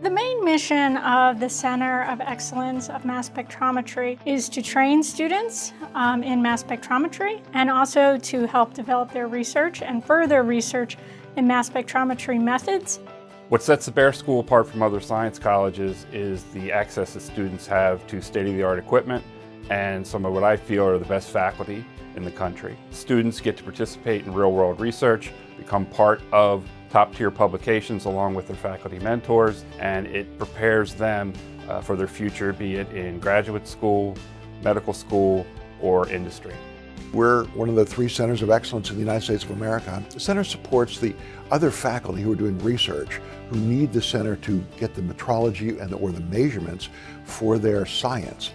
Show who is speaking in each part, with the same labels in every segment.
Speaker 1: The main mission of the Center of Excellence of Mass Spectrometry is to train students in mass spectrometry and also to help develop their research and further research in mass spectrometry methods.
Speaker 2: What sets the Bayer School apart from other science colleges is the access that students have to state-of-the-art equipment and some of what I feel are the best faculty in the country. Students get to participate in real-world research, become part of top-tier publications along with their faculty mentors, and it prepares them for their future, be it in graduate school, medical school, or industry.
Speaker 3: We're one of the 3 centers of excellence in the United States of America. The center supports the other faculty who are doing research, who need the center to get the metrology or the measurements for their science.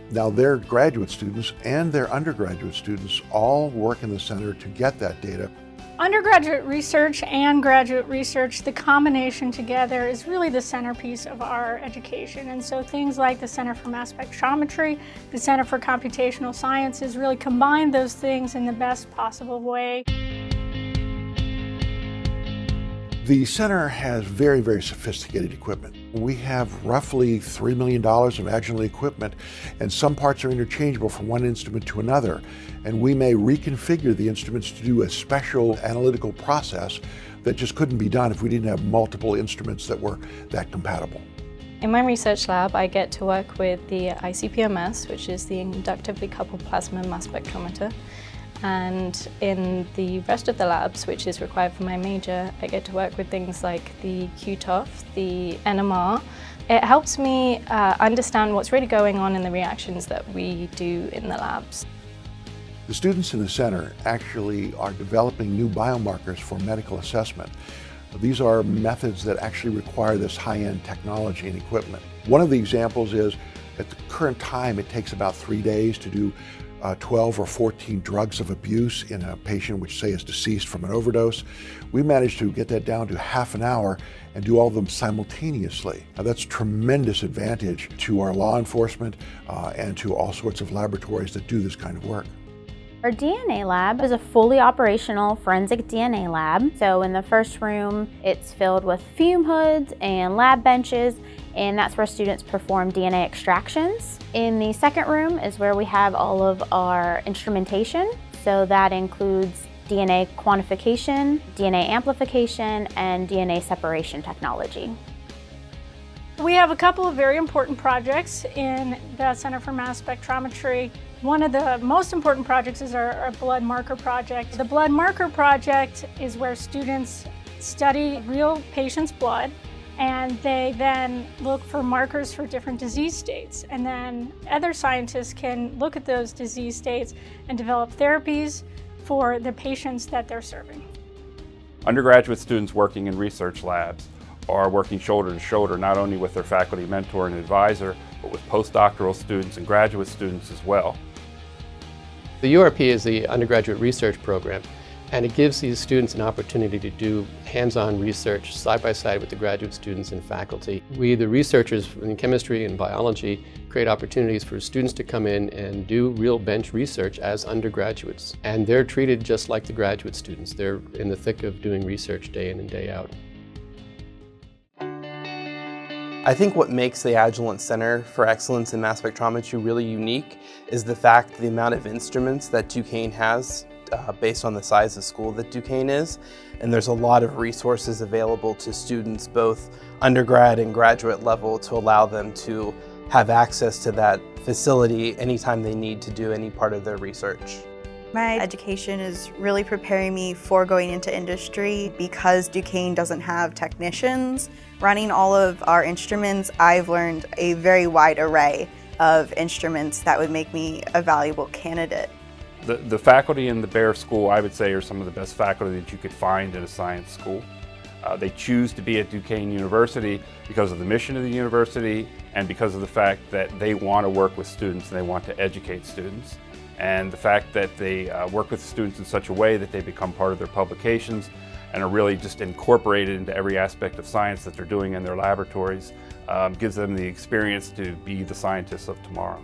Speaker 3: Now, their graduate students and their undergraduate students all work in the center to get that data.
Speaker 1: Undergraduate research and graduate research, the combination together is really the centerpiece of our education. And so things like the Center for Mass Spectrometry, the Center for Computational Sciences really combine those things in the best possible way.
Speaker 3: The center has very, very sophisticated equipment. We have roughly $3 million of adjunct equipment, and some parts are interchangeable from one instrument to another. And we may reconfigure the instruments to do a special analytical process that just couldn't be done if we didn't have multiple instruments that were that compatible.
Speaker 4: In my research lab, I get to work with the ICP-MS, which is the inductively coupled plasma mass spectrometer. And in the rest of the labs, which is required for my major, I get to work with things like the QTOF, the NMR. It helps me understand what's really going on in the reactions that we do in the labs.
Speaker 3: The students in the center actually are developing new biomarkers for medical assessment. These are methods that actually require this high-end technology and equipment. One of the examples is, at the current time, it takes about 3 days to do 12 or 14 drugs of abuse in a patient which, say, is deceased from an overdose. We managed to get that down to half an hour and do all of them simultaneously. Now, that's tremendous advantage to our law enforcement and to all sorts of laboratories that do this kind of work.
Speaker 5: Our DNA lab is a fully operational forensic DNA lab. So in the first room, it's filled with fume hoods and lab benches, and that's where students perform DNA extractions. In the second room is where we have all of our instrumentation. So that includes DNA quantification, DNA amplification, and DNA separation technology.
Speaker 1: We have a couple of very important projects in the Center for Mass Spectrometry. One of the most important projects is our blood marker project. The blood marker project is where students study real patients' blood, and they then look for markers for different disease states. And then other scientists can look at those disease states and develop therapies for the patients that they're serving.
Speaker 2: Undergraduate students working in research labs are working shoulder to shoulder not only with their faculty mentor and advisor, but with postdoctoral students and graduate students as well.
Speaker 6: The URP is the undergraduate research program, and it gives these students an opportunity to do hands-on research side by side with the graduate students and faculty. We, the researchers in chemistry and biology, create opportunities for students to come in and do real bench research as undergraduates. And they're treated just like the graduate students. They're in the thick of doing research day in and day out.
Speaker 7: I think what makes the Agilent Center for Excellence in Mass Spectrometry really unique is the fact the amount of instruments that Duquesne has based on the size of school that Duquesne is. And there's a lot of resources available to students, both undergrad and graduate level, to allow them to have access to that facility anytime they need to do any part of their research.
Speaker 8: My education is really preparing me for going into industry. Because Duquesne doesn't have technicians running all of our instruments, I've learned a very wide array of instruments that would make me a valuable candidate.
Speaker 2: The faculty in the Bayer School, I would say, are some of the best faculty that you could find in a science school. They choose to be at Duquesne University because of the mission of the university and because of the fact that they want to work with students and they want to educate students. And the fact that they work with students in such a way that they become part of their publications and are really just incorporated into every aspect of science that they're doing in their laboratories gives them the experience to be the scientists of tomorrow.